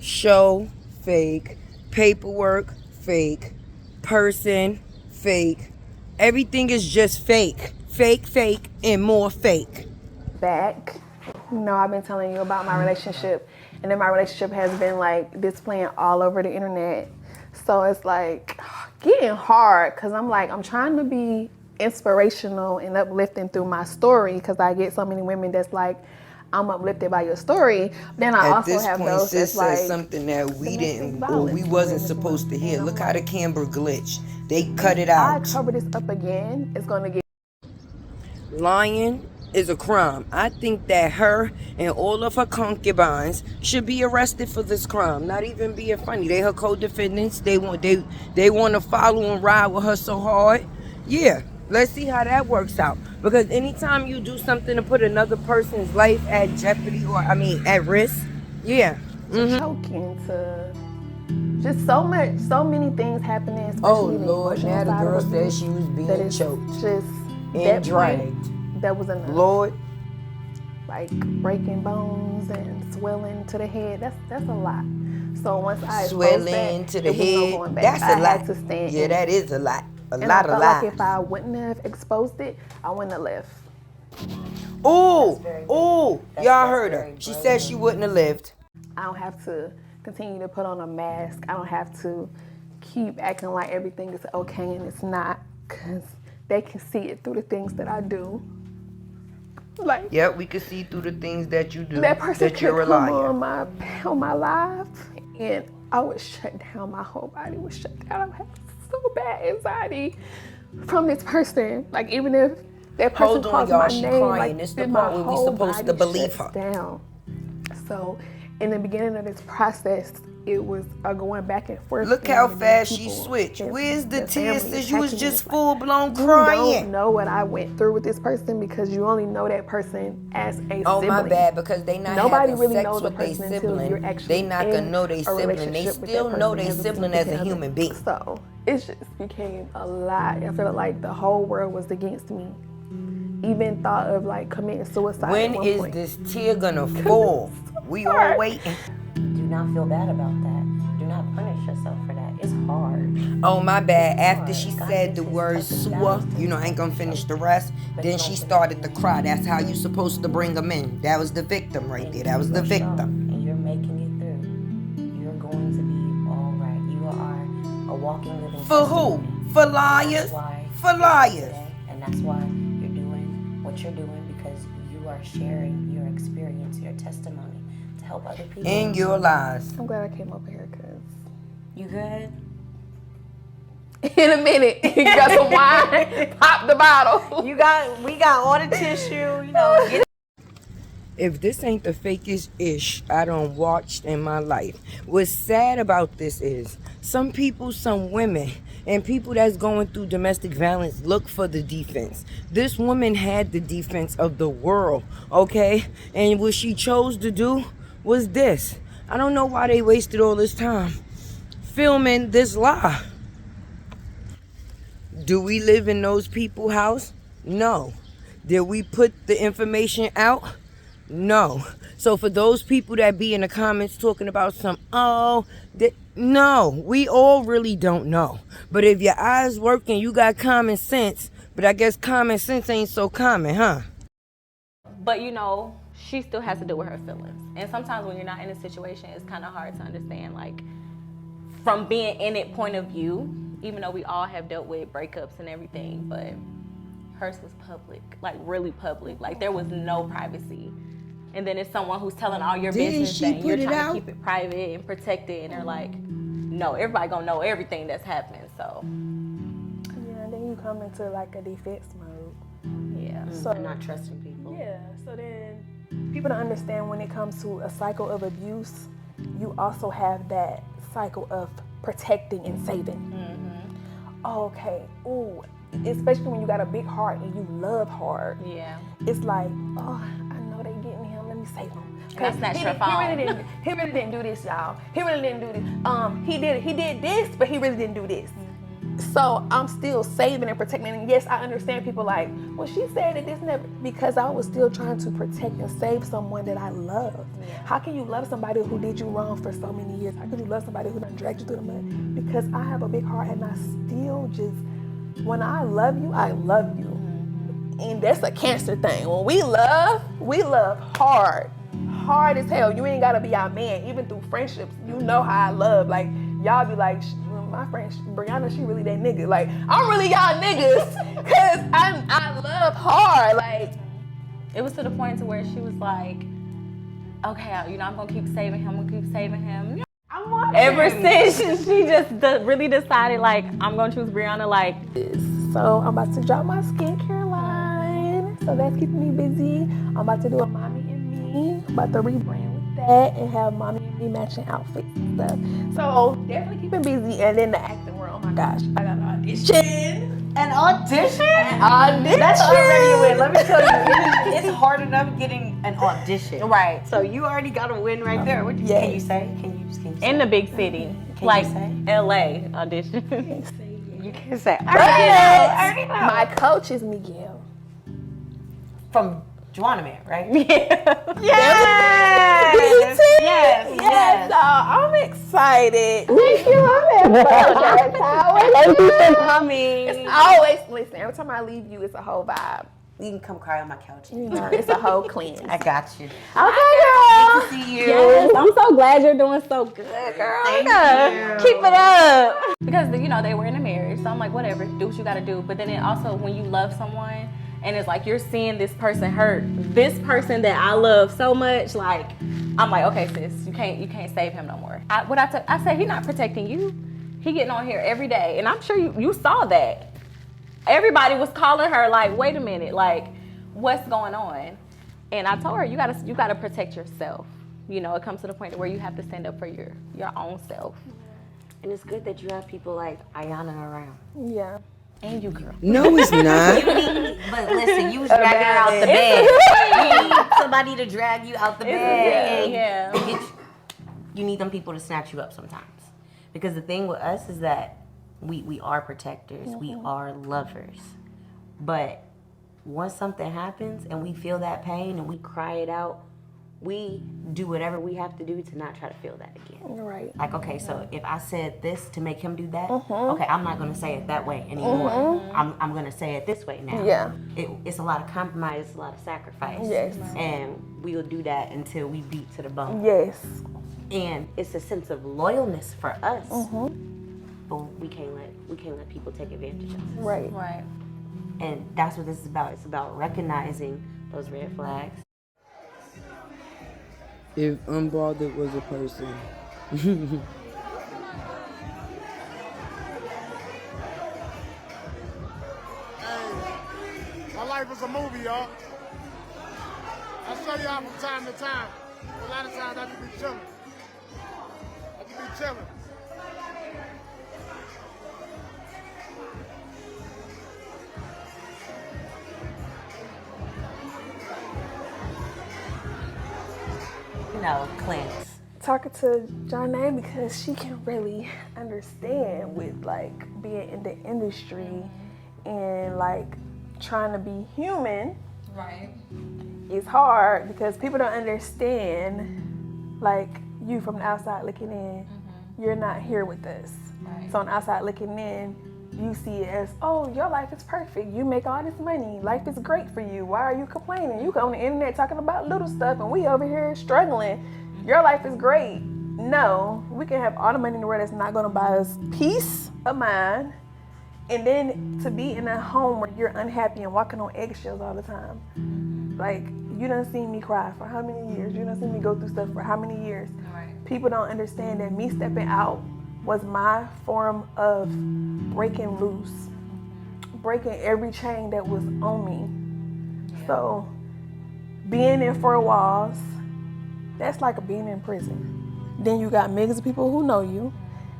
show, fake, paperwork, fake, person, fake. Everything is just fake. Fake, fake, and more fake. Back. I've been telling you about my relationship, and then my relationship has been like displaying all over the internet. So it's like getting hard because I'm trying to be inspirational and uplifting through my story because I get so many women that's like, I'm uplifted by your story. Then I also have those that's like something that we didn't or we wasn't supposed to hear. Look how the camera glitched. They cut it out. I cover this up again. It's gonna get. Lying is a crime. I think that her and all of her concubines should be arrested for this crime. Not even being funny. They her co-defendants. They want to follow and ride with her so hard. Yeah. Let's see how that works out. Because anytime you do something to put another person's life at jeopardy at risk, yeah. Choking to just so many things happening. Oh Lord, now the girl said she was being choked just and dragged. That was enough. Lord. Like breaking bones and swelling to the head. That's a lot. So once I swelling to the head, that's a lot. I had to stand. Yeah, that is a lot. I felt like if I wouldn't have exposed it, I wouldn't have left. Y'all heard her. She said she wouldn't have lived. I don't have to continue to put on a mask. I don't have to keep acting like everything is okay and it's not, because they can see it through the things that I do. Like, yeah, we can see through the things that you do. That person that you're could come on my live, and I would shut down. My whole body would shut down. I have so bad anxiety from this person. Like, even if that person calls my name, crying. It's the part where we supposed to believe her. Down. So, in the beginning of this process, it was going back and forth. Look how fast she switched. Where's the tears? Since you was just full blown crying. You don't know what I went through with this person because you only know that person as a sibling. Oh my bad, because they not Nobody having really sex knows with the their person until you're sibling. actually They not gonna know their sibling. They still know their sibling as a human being. So it just became a lot. I felt like the whole world was against me. Even thought of like committing suicide. When is this tear gonna fall? We all waiting. Do not feel bad about that. Do not punish yourself for that. It's hard. Oh, my bad. After she said the word sewer, I ain't gonna finish the rest. Then she started to cry. That's how you supposed to bring them in. That was the victim right there. That was the victim. And you're making it through. You're going to be all right. You are a walking living For who? For liars? For liars. And that's why you're doing what you're doing, because you are sharing your experience, your testimony, to help other people. In your lies. I'm glad I came over here because. You good? In a minute. You got some wine? Pop the bottle. We got all the tissue, Get If this ain't the fakest ish I done watched in my life. What's sad about this is some people, some women, and people that's going through domestic violence look for the defense. This woman had the defense of the world, okay? And what she chose to do was this. I don't know why they wasted all this time filming this lie. Do we live in those people's house? No. Did we put the information out? No. So for those people that be in the comments talking about no, we all really don't know. But if your eyes working, you got common sense. But I guess common sense ain't so common, huh? But she still has to deal with her feelings. And sometimes when you're not in a situation, it's kind of hard to understand, like, from being in it point of view, even though we all have dealt with breakups and everything, but hers was public, like really public. Like there was no privacy. And then it's someone who's telling all your business and you're trying to keep it private and protected, and they're like, no, everybody gonna know everything that's happening, so. Yeah, and then you come into like a defense mode. Yeah. So and not trusting people. Yeah, so then people don't understand when it comes to a cycle of abuse, you also have that cycle of protecting and saving. Mm-hmm. Okay, ooh, especially when you got a big heart and you love hard. Yeah. It's like, oh, I know they getting him, let me save him. That's not your phone. He really didn't do this, y'all. He really didn't do this. He did this, but he really didn't do this. Mm-hmm. So I'm still saving and protecting. And yes, I understand people like, well, she said that this never, because I was still trying to protect and save someone that I love. Yeah. How can you love somebody who did you wrong for so many years? How can you love somebody who done dragged you through the mud? Because I have a big heart and I still just, when I love you, I love you. And that's a Cancer thing. When we love hard. Hard as hell. You ain't gotta be our man. Even through friendships, you know how I love. Like, y'all be like, my friend Brianna, she really that nigga. Like, I'm really y'all niggas, cause I love hard. Like, it was to the point to where she was like, okay, I'm gonna keep saving him. I'm watching. Ever since she just really decided, like, I'm gonna choose Brianna. Like, so I'm about to drop my skincare line. So that's keeping me busy. I'm about to do a mommy and me. I'm about to rebrand with that and have mommy and me matching outfits and stuff. So definitely keeping busy. And then the acting world, oh my gosh, I got an audition. An audition? Audition. That's already a win. Let me tell you, it's hard enough getting an audition. Right. So you already got a win right there. What Yes. Can you say? Can you say? In the big city, Can like you say? LA audition. You can't say. I already know. My coach is Miguel. From Juana Man, right? Yeah. Yes. Yes. So I'm excited. Thank you. I'm excited. Thank you for coming. It's always, listen, every time I leave you, it's a whole vibe. You can come cry on my couch. You know, it's a whole cleanse. I got you. Okay, girl. Good to see you. Yes, I'm so glad you're doing so good, girl. Thank Yeah. you. Keep it up. Because, they were in a marriage, so I'm like, whatever, do what you gotta do. But then it also, when you love someone, and it's like you're seeing this person hurt, this person that I love so much, like, I'm like, okay, sis, you can't save him no more. I said, he's not protecting you. He getting on here every day, and I'm sure you saw that. Everybody was calling her like, wait a minute, like, what's going on? And I told her, you gotta protect yourself. It comes to the point where you have to stand up for your own self. And it's good that you have people like Ayana around. Yeah. And you, girl. No, it's not. But listen, you was dragging her out the bed. You need somebody to drag you out the bed. Yeah. You need them people to snatch you up sometimes. Because the thing with us is that we are protectors. Mm-hmm. We are lovers. But once something happens and we feel that pain and we cry it out, we do whatever we have to do to not try to feel that again. Right. Like, okay, so if I said this to make him do that, okay, I'm not going to say it that way anymore. I'm going to say it this way now. Yeah. It's a lot of compromise, a lot of sacrifice. Yes. And we will do that until we beat to the bone. Yes. And it's a sense of loyalness for us. But we can't let people take advantage of us. Right. Right. And that's what this is about. It's about recognizing those red flags. If unbothered was a person. My life is a movie, y'all. I show y'all from time to time. A lot of times I can be chilling. Cleanse. Talking to Janae because she can really understand with like being in the industry and like trying to be human. Right. It's hard because people don't understand, like, you from the outside looking in, you're not here with us. Right. So on the outside looking in, you see it as, oh, your life is perfect. You make all this money. Life is great for you. Why are you complaining? You go on the internet talking about little stuff and we over here struggling. Your life is great. No, we can have all the money in the world that's not gonna buy us peace of mind. And then to be in a home where you're unhappy and walking on eggshells all the time. Like, you done seen me cry for how many years? You done seen me go through stuff for how many years? Right. People don't understand that me stepping out was my form of breaking loose, breaking every chain that was on me. Yeah. So being in 4 walls, that's like being in prison. Then you got millions of people who know you,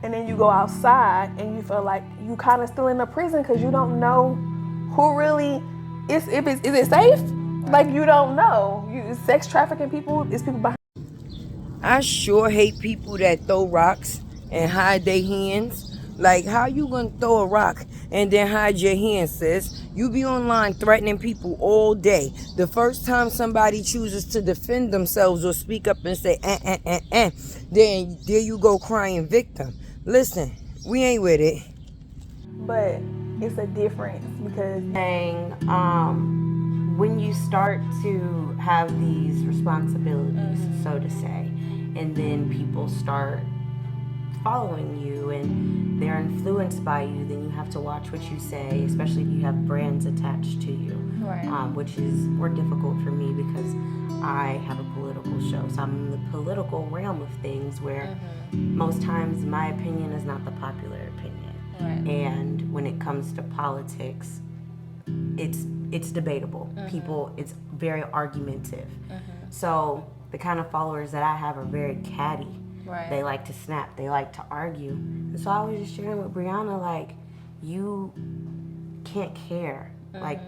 and then you go outside and you feel like you kind of still in the prison because you don't know who really is. Is it safe? Like, you don't know. Sex trafficking people is people behind. I sure hate people that throw rocks and hide their hands Like, how you gonna throw a rock and then hide your hand, sis? You be online threatening people all day. The first time somebody chooses to defend themselves or speak up and say, then there you go crying victim. Listen, we ain't with it. But it's a difference because Saying, when you start to have these responsibilities, so to say, and then people start following you and they're influenced by you, then you have to watch what you say, especially if you have brands attached to you, Right. Which is more difficult for me because I have a political show. So I'm in the political realm of things where most times my opinion is not the popular opinion. Right. And when it comes to politics, it's debatable. People, it's very argumentative. So the kind of followers that I have are very catty. Right. They like to snap. They like to argue. And so I was just sharing with Brianna, like, you can't care. Like,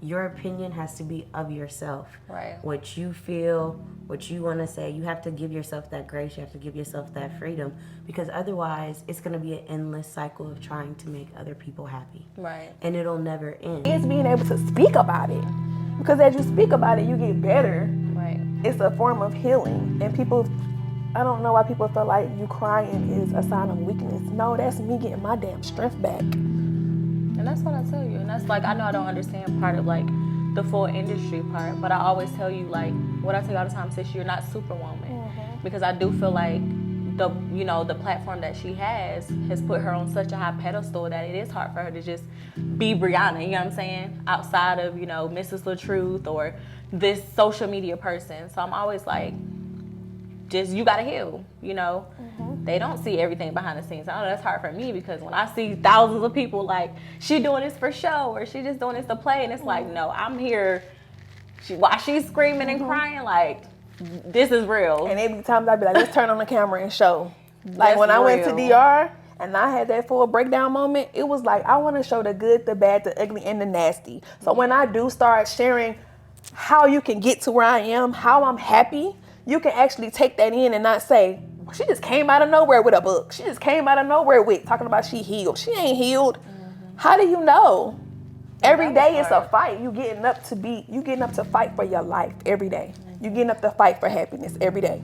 your opinion has to be of yourself. Right. What you feel, what you want to say, you have to give yourself that grace. You have to give yourself that freedom, because otherwise it's going to be an endless cycle of trying to make other people happy. Right. And it'll never end. it's being able to speak about it. Because as you speak about it, you get better. Right. It's a form of healing. And people, I don't know why people feel like you crying is a sign of weakness. No, that's me getting my damn strength back. And that's what I tell you. And that's like, I know I don't understand part of like the full industry part, but I always tell you, like, what I tell you all the time, sis, you're not superwoman. Because I do feel like the platform that she has put her on such a high pedestal that it is hard for her to just be Brianna, you know what I'm saying? Outside of, Mrs.Latruth or this social media person. So I'm always like, just, you gotta heal, They don't see everything behind the scenes. I know that's hard for me because when I see thousands of people like, she doing this for show or she just doing this to play, and it's like, no, I'm here. While she's screaming and crying, like, this is real. And every time I'd be like, let's turn on the camera and show. Like That's when I went to real. DR and I had that full breakdown moment, it was like, I want to show the good, the bad, the ugly, and the nasty. So when I do start sharing how you can get to where I am, how I'm happy, you can actually take that in and not say, she just came out of nowhere with a book. She just came out of nowhere with talking about she healed. She ain't healed. How do you know? Every day it's a fight. You getting up to fight for your life every day. You getting up to fight for happiness every day.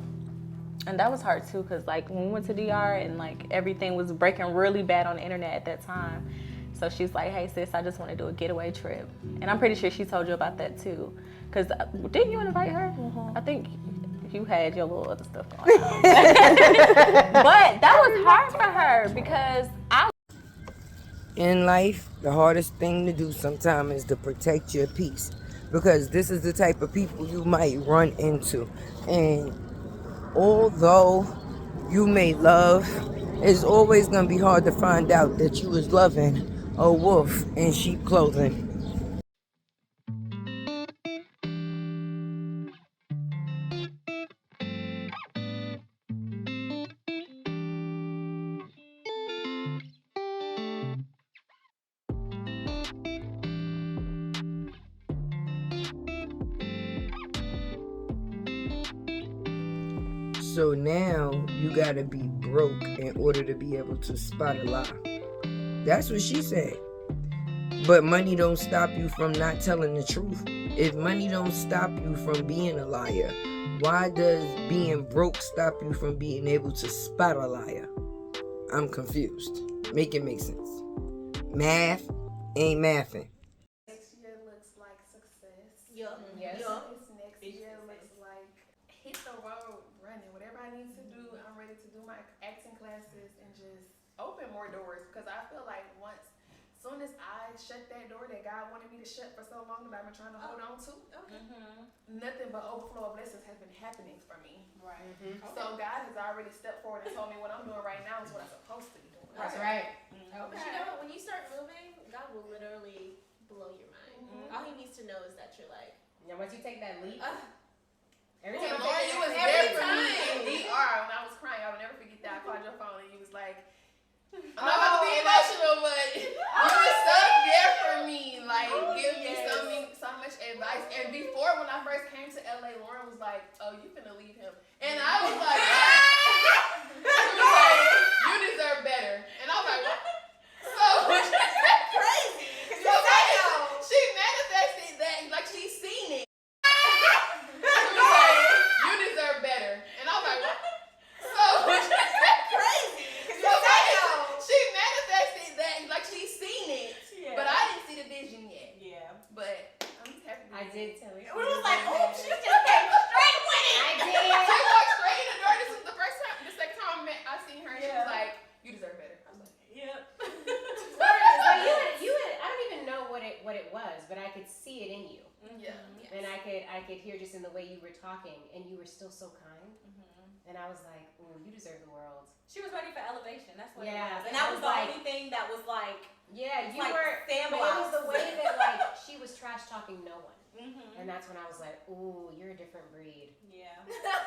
And that was hard too, because like when we went to DR and like everything was breaking really bad on the internet at that time. So she's like, hey sis, I just want to do a getaway trip. And I'm pretty sure she told you about that too. Because didn't you invite her? I think you had your little other stuff going on. But that was hard for her because In life, the hardest thing to do sometimes is to protect your peace, because this is the type of people you might run into. And although you may love, it's always going to be hard to find out that you was loving a wolf in sheep clothing. So now you gotta be broke in order to be able to spot a lie. That's what she said. But money don't stop you from not telling the truth. If money don't stop you from being a liar, why does being broke stop you from being able to spot a liar? I'm confused. Make it make sense. Math ain't mathing. Next year looks like success. Yes. This next year looks like hit the road running. Whatever I need to do, I'm ready to do my acting classes and just open more doors. Because I feel like soon as I shut that door that God wanted me to shut for so long that I've been trying to hold on to, nothing but overflow of blessings has been happening for me. Right. So God has already stepped forward and told me what I'm doing right now is what I'm supposed to be doing. That's right. Okay. But you know what? When you start moving, God will literally blow your mind. All he needs to know is that you're like. Now, once you take that leap, every And time Lord, you was there for me in DR when I was crying. I will never forget that. I called your phone and you was like, I'm not about to be emotional, but you was so there for me. Like, give me so much advice. And before, when I first came to LA, Lauren was like, oh, you finna leave him. And I was like, she was like, you deserve better. And I was like, what? could hear just in the way you were talking, and you were still so kind. And I was like, "Ooh, you deserve the world." She was ready for elevation. That's what Yeah, it was. And that was the only thing that was like, yeah, you like were. But it was the way that like she was trash talking no one. And that's when I was like, "Ooh, you're a different breed." Yeah.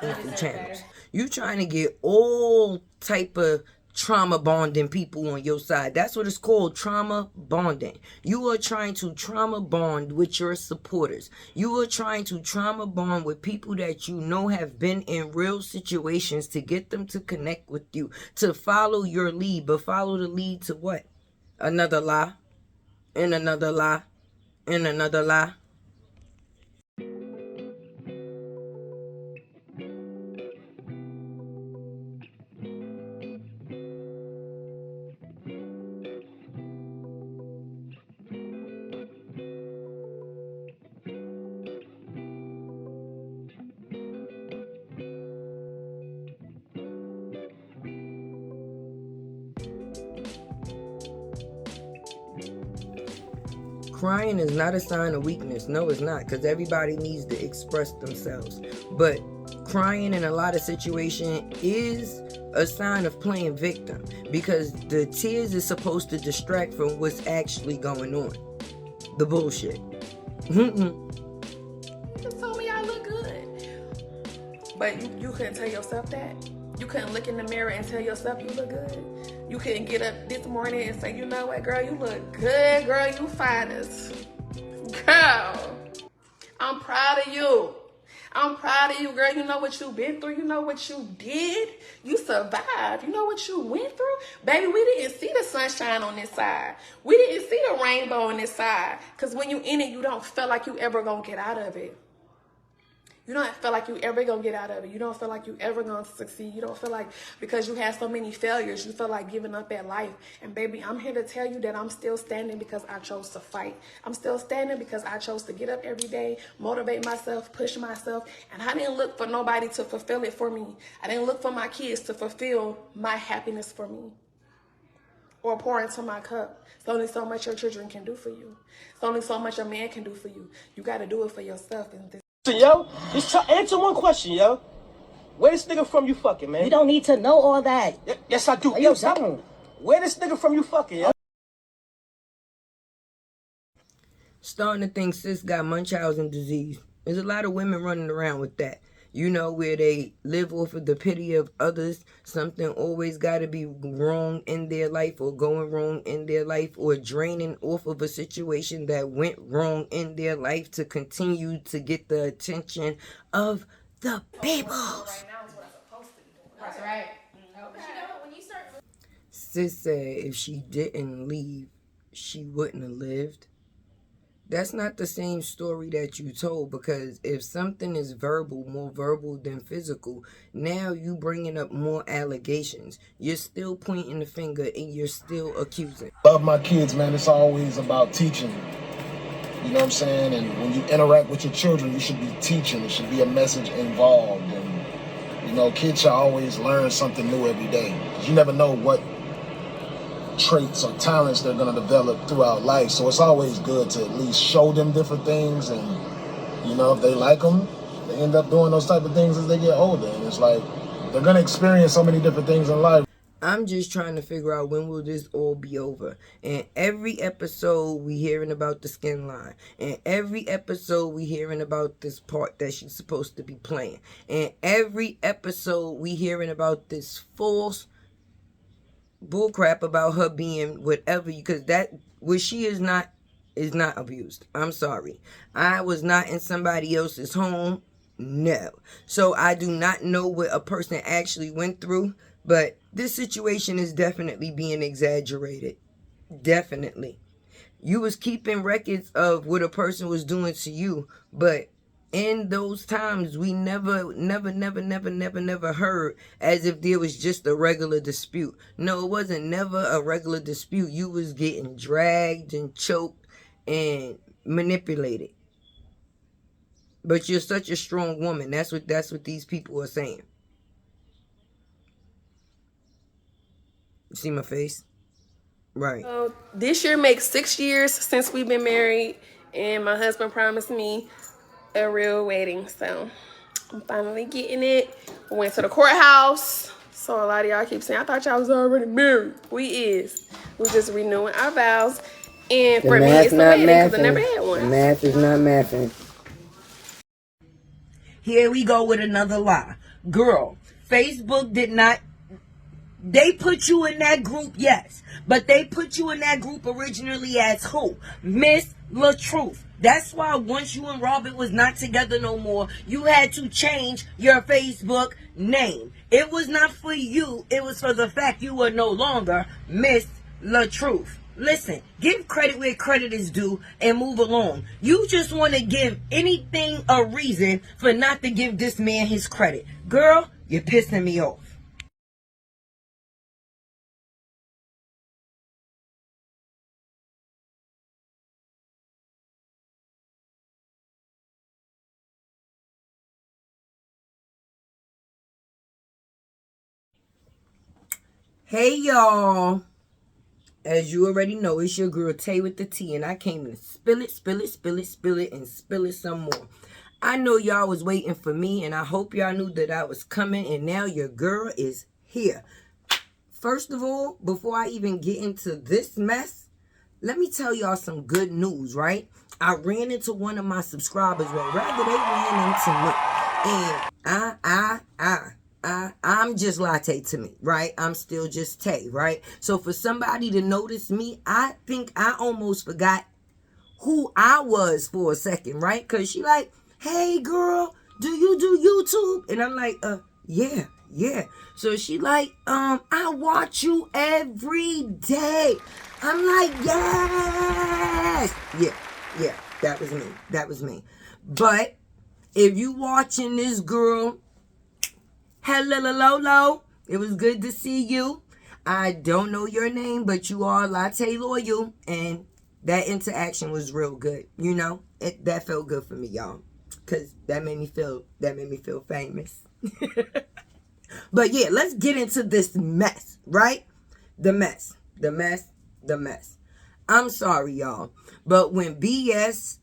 You deserve better. You trying to get all type of trauma bonding people on your side. That's what it's called, trauma bonding. You are trying to trauma bond with your supporters. You are trying to trauma bond with people that you know have been in real situations to get them to connect with you, to follow your lead. But follow the lead to what? Another lie, and another lie, and another lie. Crying is not a sign of weakness. No, it's not, because everybody needs to express themselves. But crying in a lot of situations is a sign of playing victim, because the tears is supposed to distract from what's actually going on. The bullshit. You just told me I look good. But you couldn't tell yourself that? You couldn't look in the mirror and tell yourself you look good? You couldn't get up this morning and say, you know what, girl, you look good, girl, you fine as... Girl, I'm proud of you. I'm proud of you, girl. You know what you've been through. You know what you did. You survived. You know what you went through. Baby, we didn't see the sunshine on this side. We didn't see the rainbow on this side. Because when you in it, you don't feel like you ever going to get out of it. You don't feel like you ever going to get out of it. You don't feel like you ever going to succeed. You don't feel like because you had so many failures, you feel like giving up at life. And baby, I'm here to tell you that I'm still standing because I chose to fight. I'm still standing because I chose to get up every day, motivate myself, push myself. And I didn't look for nobody to fulfill it for me. I didn't look for my kids to fulfill my happiness for me or pour into my cup. It's only so much your children can do for you. It's only so much a man can do for you. You got to do it for yourself. And Yo, just answer one question, yo. Where this nigga from you fucking, man? You don't need to know all that. Yes, I do. Yo, don't. Where this nigga from you fucking, yo? Starting to think sis got Munchausen disease. There's a lot of women running around with that. You know, where they live off of the pity of others. Something always got to be wrong in their life or going wrong in their life or draining off of a situation that went wrong in their life to continue to get the attention of the people. That's right. Sis said if she didn't leave, she wouldn't have lived. That's not the same story that you told, because if something is verbal, more verbal than physical, now you bringing up more allegations. You're still pointing the finger and you're still accusing. Love my kids, man. It's always about teaching. You know what I'm saying? And when you interact with your children, you should be teaching. There should be a message involved. And, you know, kids should always learn something new every day. You never know what traits or talents they're going to develop throughout life. So it's always good to at least show them different things. And, you know, if they like them, they end up doing those type of things as they get older. And it's like, they're going to experience so many different things in life. I'm just trying to figure out when will this all be over. And every episode we hearing about the skin line. And every episode we hearing about this part that she's supposed to be playing. And every episode we hearing about this false bullcrap about her being whatever, because that what she is not abused. I'm sorry. I was not in somebody else's home. No. So I do not know what a person actually went through, but this situation is definitely being exaggerated. Definitely. You was keeping records of what a person was doing to you, but in those times, we never heard as if there was just a regular dispute. No, it wasn't never a regular dispute. You was getting dragged and choked and manipulated. But you're such a strong woman. That's what these people are saying. You see my face? Right. So this year makes 6 years since we've been married, and my husband promised me a real wedding. So I'm finally getting it. Went to the courthouse. So a lot of y'all keep saying, I thought y'all was already married. We is. We just renewing our vows. And for me, it's a wedding because I never had one. The math is not mathing. Here we go with another lie. Girl, Facebook did not... They put you in that group, yes. But they put you in that group originally as who? Miss Latruth. That's why once you and Robert was not together no more, you had to change your Facebook name. It was not for you. It was for the fact you were no longer Miss Latruth. Listen, give credit where credit is due and move along. You just want to give anything a reason for not to give this man his credit. Girl, you're pissing me off. Hey y'all, as you already know, it's your girl Tay with the T, and I came to spill it, and spill it some more. I know y'all was waiting for me, and I hope y'all knew that I was coming, and now your girl is here. First of all, before I even get into this mess, let me tell y'all some good news, right? I ran into one of my subscribers, well, rather they ran into me, and I'm just Latte to me, right? I'm still just Tay, right? So for somebody to notice me, I think I almost forgot who I was for a second, right? Because she like, hey girl, do you do YouTube? And I'm like, yeah. So she like, I watch you every day. I'm like, yes. Yeah, that was me. But if you watching this girl, hello, it was good to see you. I don't know your name, but you are Latte Loyal, and that interaction was real good. You know, that felt good for me, y'all, because that made me feel famous. But yeah, let's get into this mess, right? The mess. I'm sorry, y'all, but when BS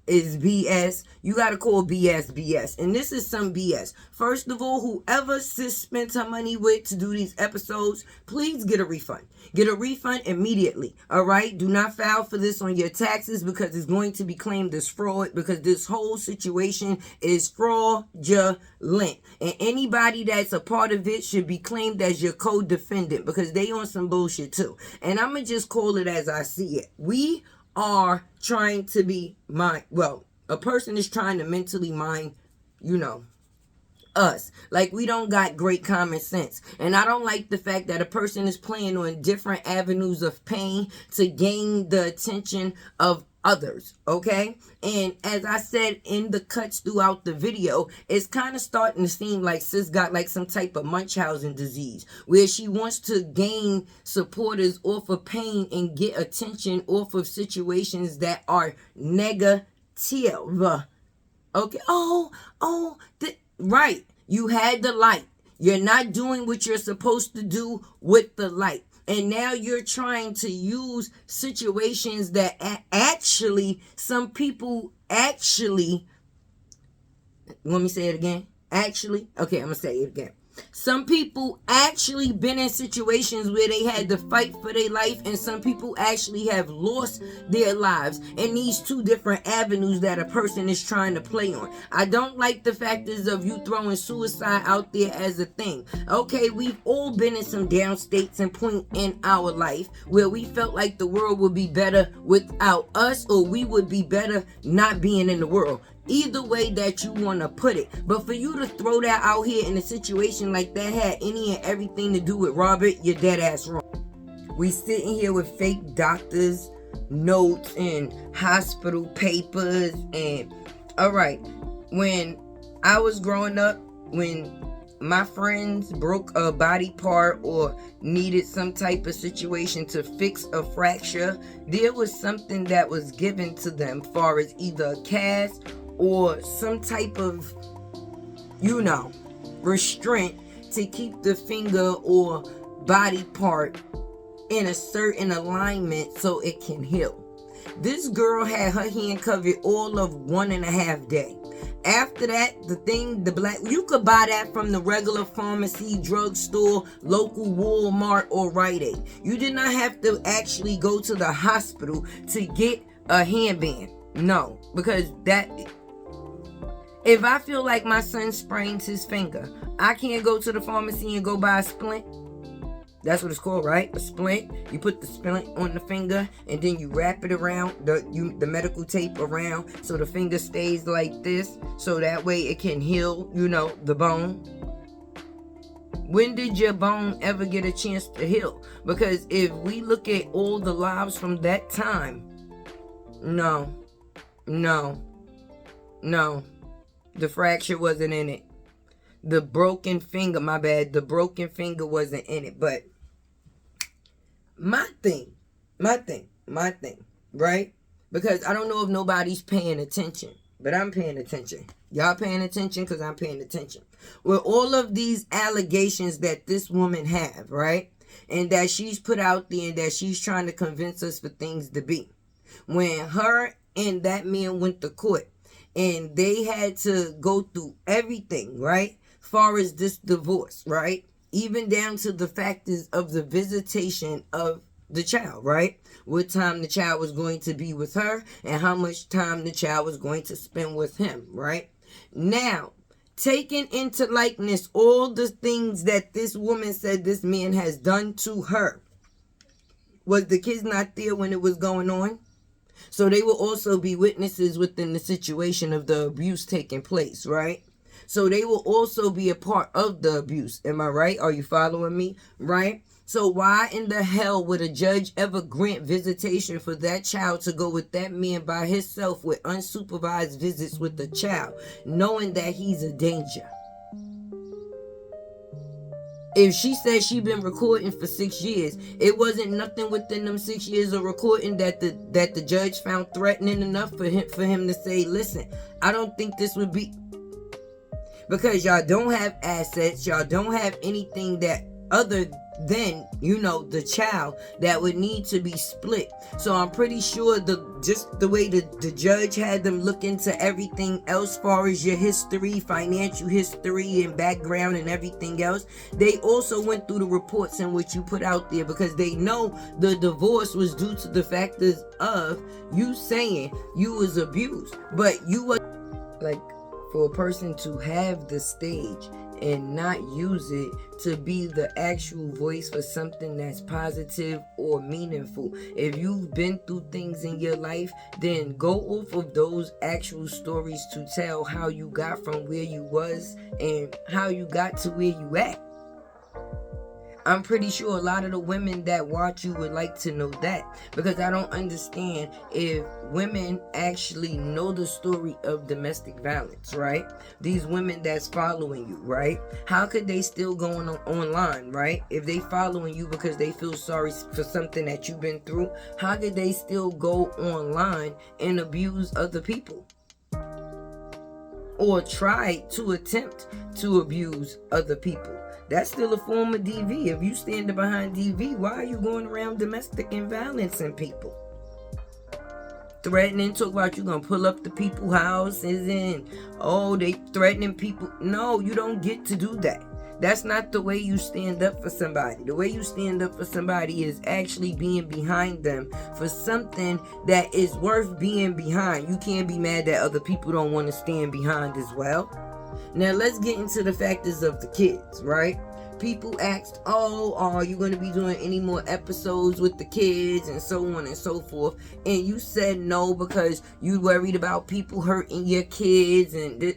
is BS, you gotta call BS. And this is some BS. First of all, whoever sis spent her money with to do these episodes, please get a refund. Get a refund immediately. Alright? Do not file for this on your taxes because it's going to be claimed as fraud, because this whole situation is fraudulent. And anybody that's a part of it should be claimed as your co-defendant, because they on some bullshit too. And I'ma just call it as I see it. We are trying to be a person is trying to mentally mind, us. Like, we don't got great common sense. And I don't like the fact that a person is playing on different avenues of pain to gain the attention of others, okay? And as I said in the cuts throughout the video, it's kind of starting to seem like sis got like some type of Munchausen disease, where she wants to gain supporters off of pain and get attention off of situations that are negative. Okay? Right. You had the light. You're not doing what you're supposed to do with the light. And now you're trying to use situations that actually, some people actually, let me say it again. Actually, okay, I'm going to say it again. Some people actually been in situations where they had to fight for their life, and some people actually have lost their lives in these two different avenues that a person is trying to play on. I don't like the factors of you throwing suicide out there as a thing. Okay, we've all been in some down states and point in our life where we felt like the world would be better without us, or we would be better not being in the world. Either way that you want to put it. But for you to throw that out here in a situation like that had any and everything to do with Robert, you're dead ass wrong. We sitting here with fake doctors' notes and hospital papers. And alright, when I was growing up, when my friends broke a body part or needed some type of situation to fix a fracture, there was something that was given to them, far as either a cast or some type of, restraint to keep the finger or body part in a certain alignment so it can heal. This girl had her hand covered all of 1.5 days. After that, you could buy that from the regular pharmacy, drugstore, local Walmart, or Rite Aid. You did not have to actually go to the hospital to get a handband. No, because if I feel like my son sprains his finger, I can't go to the pharmacy and go buy a splint. That's what it's called, right? A splint. You put the splint on the finger and then you wrap it around the medical tape around so the finger stays like this, so that way it can heal, the bone. When did your bone ever get a chance to heal? Because if we look at all the lives from that time, no. The fracture wasn't in it. The broken finger wasn't in it. But my thing, right? Because I don't know if nobody's paying attention, but I'm paying attention. Y'all paying attention? Because I'm paying attention. With all of these allegations that this woman have, right? And that she's put out there and that she's trying to convince us for things to be. When her and that man went to court and they had to go through everything, right? Far as this divorce, right? Even down to the factors of the visitation of the child, right? What time the child was going to be with her and how much time the child was going to spend with him, right? Now, taking into likeness all the things that this woman said this man has done to her. Was the kids not there when it was going on? So they will also be witnesses within the situation of the abuse taking place, right? So they will also be a part of the abuse. Am I right? Are you following me? Right? So why in the hell would a judge ever grant visitation for that child to go with that man by himself with unsupervised visits with the child, knowing that he's a danger? If she said she been recording for 6 years, it wasn't nothing within them 6 years of recording that the judge found threatening enough for him to say, listen, I don't think this would be, because y'all don't have assets, y'all don't have anything that other than, the child that would need to be split. So I'm pretty sure just the way the judge had them look into everything else, far as your history, financial history and background and everything else, they also went through the reports in which you put out there, because they know the divorce was due to the factors of you saying you was abused. But you was like, for a person to have the stage and not use it to be the actual voice for something that's positive or meaningful. If you've been through things in your life, then go off of those actual stories to tell how you got from where you was and how you got to where you at. I'm pretty sure a lot of the women that watch you would like to know that, because I don't understand if women actually know the story of domestic violence, right? These women that's following you, right? How could they still go online, right? If they following you because they feel sorry for something that you've been through, how could they still go online and abuse other people? Or try to attempt to abuse other people? That's still a form of DV. If you standing behind DV, why are you going around domestic and violencing people? Threatening, talk about you gonna pull up the people's houses and, they threatening people. No, you don't get to do that. That's not the way you stand up for somebody. The way you stand up for somebody is actually being behind them for something that is worth being behind. You can't be mad that other people don't want to stand behind as well. Now let's get into the factors of the kids, right? People asked, are you going to be doing any more episodes with the kids and so on and so forth? And you said no because you worried about people hurting your kids. And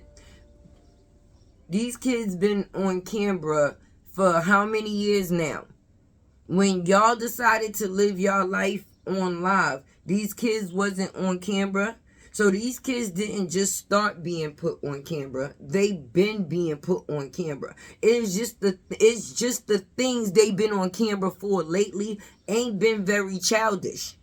these kids been on camera for how many years now? When y'all decided to live y'all life on live, these kids wasn't on camera. So these kids didn't just start being put on camera. They've been being put on camera. It's just the things they've been on camera for lately ain't been very childish.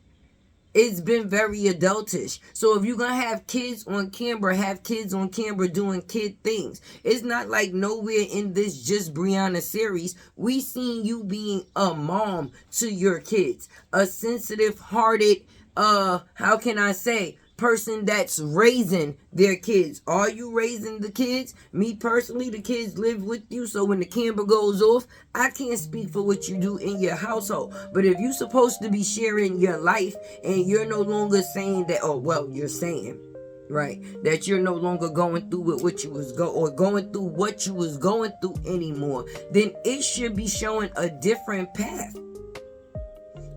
It's been very adultish. So if you're going to have kids on camera, have kids on camera doing kid things. It's not like nowhere in this Just Brianna series we seen you being a mom to your kids. A sensitive-hearted how can I say, person that's raising their kids. Are you raising the kids? Me personally, the kids live with you, so when the camera goes off, I can't speak for what you do in your household. But if you're supposed to be sharing your life and you're no longer saying that, oh, well, you're saying, right, that you're no longer going through with what you was going through what you was going through anymore, then it should be showing a different path.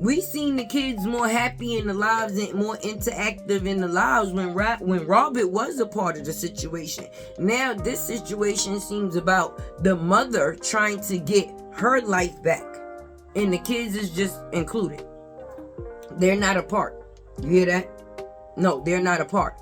We seen the kids more happy in the lives and more interactive in the lives when Robert was a part of the situation. Now this situation seems about the mother trying to get her life back, and the kids is just included. They're not a part. You hear that? No, they're not a part.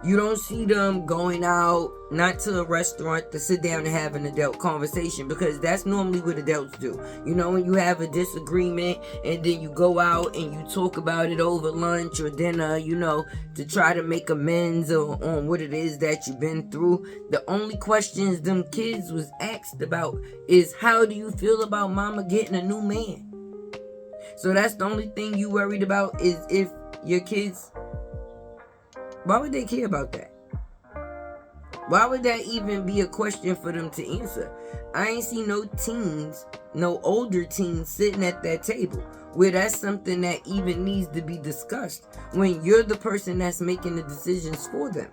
You don't see them going out, not to a restaurant, to sit down and have an adult conversation, because that's normally what adults do. You know, when you have a disagreement and then you go out and you talk about it over lunch or dinner, you know, to try to make amends on what it is that you've been through. The only questions them kids was asked about is, how do you feel about mama getting a new man? So that's the only thing you worried about, is if your kids... Why would they care about that? Why would that even be a question for them to answer? I ain't seen no teens, no older teens sitting at that table where that's something that even needs to be discussed when you're the person that's making the decisions for them.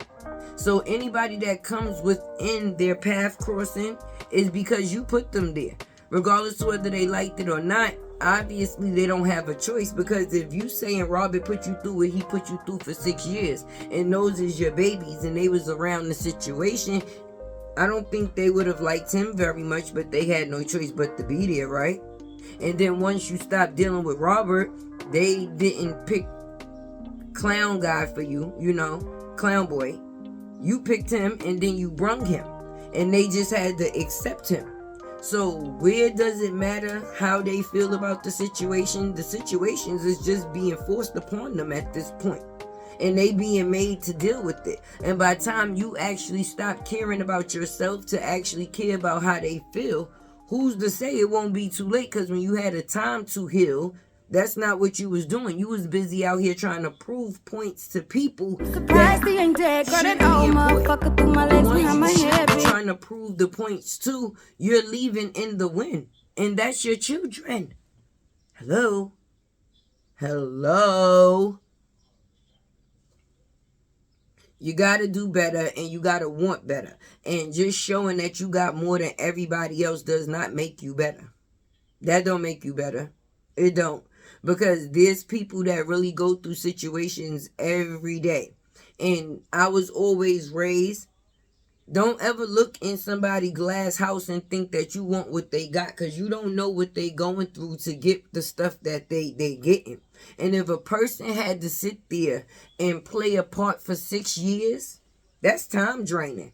So anybody that comes within their path crossing is because you put them there. Regardless of whether they liked it or not, obviously they don't have a choice, because if you saying Robert put you through what he put you through for 6 years and those is your babies and they was around the situation, I don't think they would have liked him very much, but they had no choice but to be there, right? And then once you stop dealing with Robert, they didn't pick clown guy for you, you know, clown boy. You picked him and then you brung him, and they just had to accept him. So where does it matter how they feel about the situation? The situations is just being forced upon them at this point, and they being made to deal with it. And by the time you actually stop caring about yourself to actually care about how they feel, who's to say it won't be too late? Because when you had a time to heal, that's not what you was doing. You was busy out here trying to prove points to people. Surprised he ain't dead. Got it all, motherfucker, through my legs behind my head. Trying to prove the points to, you're leaving in the win, and that's your children. Hello, hello. You gotta do better, and you gotta want better. And just showing that you got more than everybody else does not make you better. That don't make you better. It don't. Because there's people that really go through situations every day. And I was always raised, don't ever look in somebody's glass house and think that you want what they got, because you don't know what they going through to get the stuff that they getting. And if a person had to sit there and play a part for 6 years, that's time draining.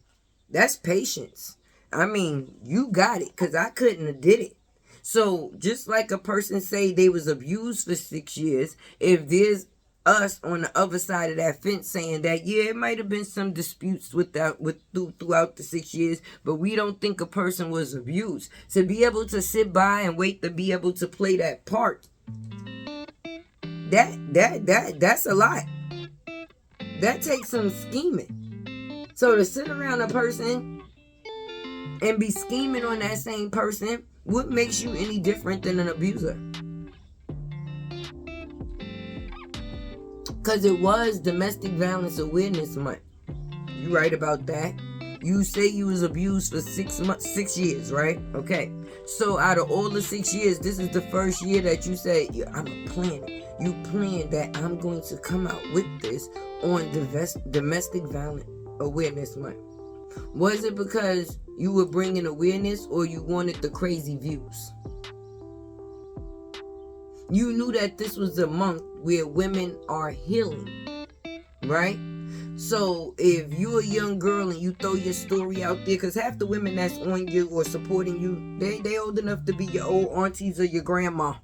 That's patience. I mean, you got it, because I couldn't have did it. So just like a person say they was abused for 6 years, if there's us on the other side of that fence saying that, yeah, it might have been some disputes throughout the 6 years, but we don't think a person was abused. To be able to sit by and wait to be able to play that part, that's a lot. That takes some scheming. So to sit around a person and be scheming on that same person, what makes you any different than an abuser? Because it was Domestic Violence Awareness Month. You right about that. You say you was abused for 6 years, right? Okay. So out of all the 6 years, this is the first year that you say, yeah, I'm a planner. You plan that I'm going to come out with this on Domestic Violence Awareness Month. Was it because you were bringing awareness, or you wanted the crazy views? You knew that this was a month where women are healing, right? So if you're a young girl and you throw your story out there, because half the women that's on you or supporting you, they old enough to be your old aunties or your grandma.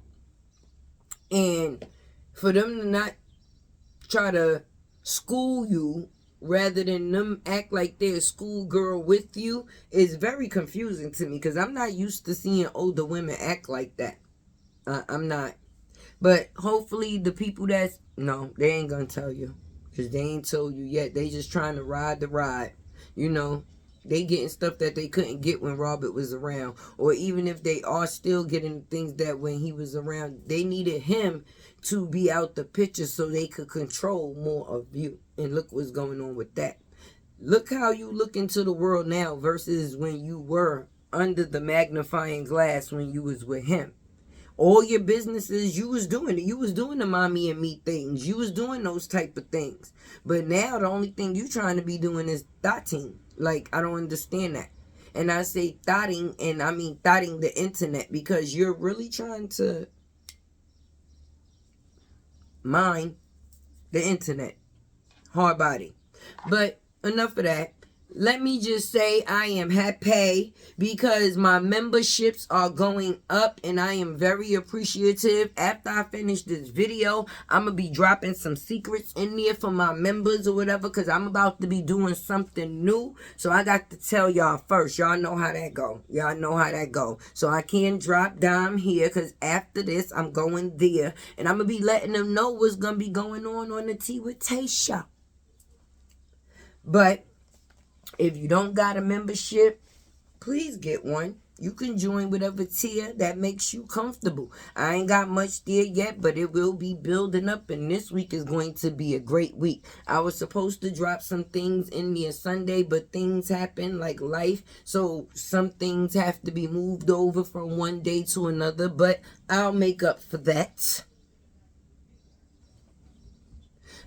And for them to not try to school you rather than them act like they're a schoolgirl with you is very confusing to me, because I'm not used to seeing older women act like that. I'm not. But hopefully the people that's, no, they ain't gonna tell you. Because they ain't told you yet. They just trying to ride the ride. You know, they getting stuff that they couldn't get when Robert was around. Or even if they are still getting things that when he was around, they needed him to be out the picture so they could control more of you. And look what's going on with that. Look how you look into the world now versus when you were under the magnifying glass when you was with him. All your businesses, you was doing it. You was doing the mommy and me things. You was doing those type of things. But now the only thing you trying to be doing is thotting. Like, I don't understand that. And I say thotting, and I mean thotting the internet, because you're really trying to mine the internet. Hard body. But enough of that. Let me just say I am happy because my memberships are going up and I am very appreciative. After I finish this video, I'm going to be dropping some secrets in there for my members or whatever, because I'm about to be doing something new. So I got to tell y'all first. Y'all know how that go. Y'all know how that go. So I can't drop down here because after this, I'm going there. And I'm going to be letting them know what's going to be going on the Tea with Tay show. But if you don't got a membership, please get one. You can join whatever tier that makes you comfortable. I ain't got much there yet, but it will be building up, and this week is going to be a great week. I was supposed to drop some things in there Sunday, but things happen like life, so some things have to be moved over from one day to another, but I'll make up for that.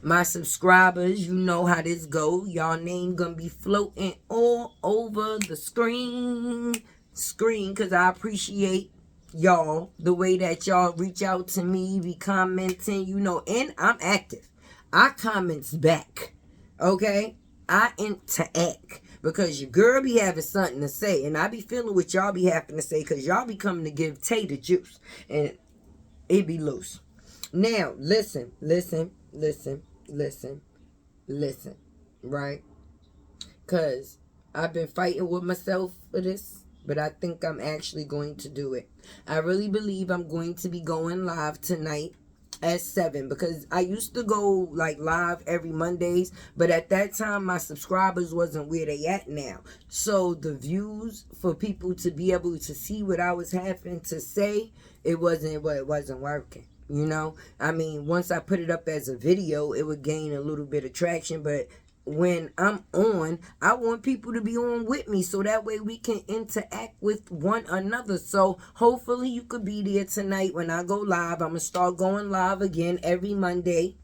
My subscribers, you know how this go. Y'all name gonna be floating all over the screen, because I appreciate y'all, the way that y'all reach out to me, be commenting, you know, and I'm active. I comments back, okay? I interact, because your girl be having something to say, and I be feeling what y'all be having to say, because y'all be coming to give Tay the juice, and it be loose. Now, listen, right? Because I've been fighting with myself for this, but I think I'm actually going to do it. I really believe I'm going to be going live tonight at 7, because I used to go like live every Mondays, but at that time my subscribers wasn't where they at now. So the views for people to be able to see what I was having to say, it wasn't working. You know, I mean, once I put it up as a video, it would gain a little bit of traction. But when I'm on, I want people to be on with me, so that way we can interact with one another. So hopefully you could be there tonight when I go live. I'm going to start going live again every Monday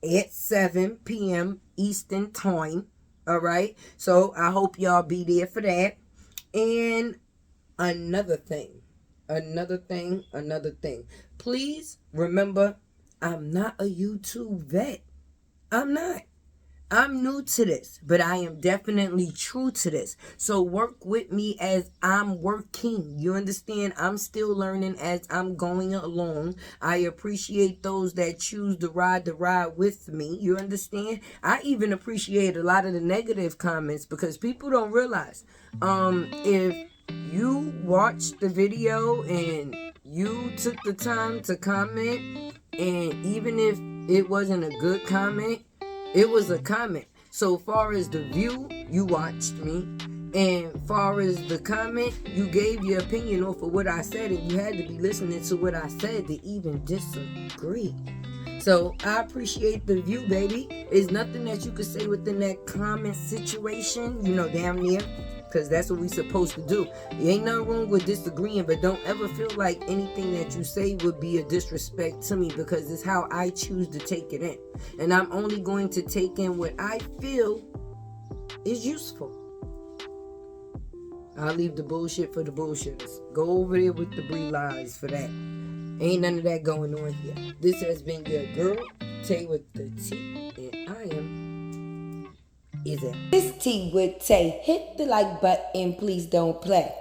at 7 p.m. Eastern time. All right. So I hope y'all be there for that. And another thing. Please remember, I'm not a YouTube vet. I'm not. I'm new to this, but I am definitely true to this. So work with me as I'm working. You understand? I'm still learning as I'm going along. I appreciate those that choose to ride the ride with me. You understand? I even appreciate a lot of the negative comments, because people don't realize, if you watched the video and you took the time to comment, and even if it wasn't a good comment, it was a comment. So far as the view, you watched me, and far as the comment, you gave your opinion off of what I said, and you had to be listening to what I said to even disagree. So I appreciate the view, baby. There's nothing that you could say within that comment situation, you know, damn near, because that's what we supposed to do. There ain't nothing wrong with disagreeing, but don't ever feel like anything that you say would be a disrespect to me, because it's how I choose to take it in. And I'm only going to take in what I feel is useful. I'll leave the bullshit for the bullshitters. Go over there with the Bree lies for that. Ain't none of that going on here. This has been your girl, Tay with the T, and I am... Is it? This Tea with Tay. Hit the like button, please don't play.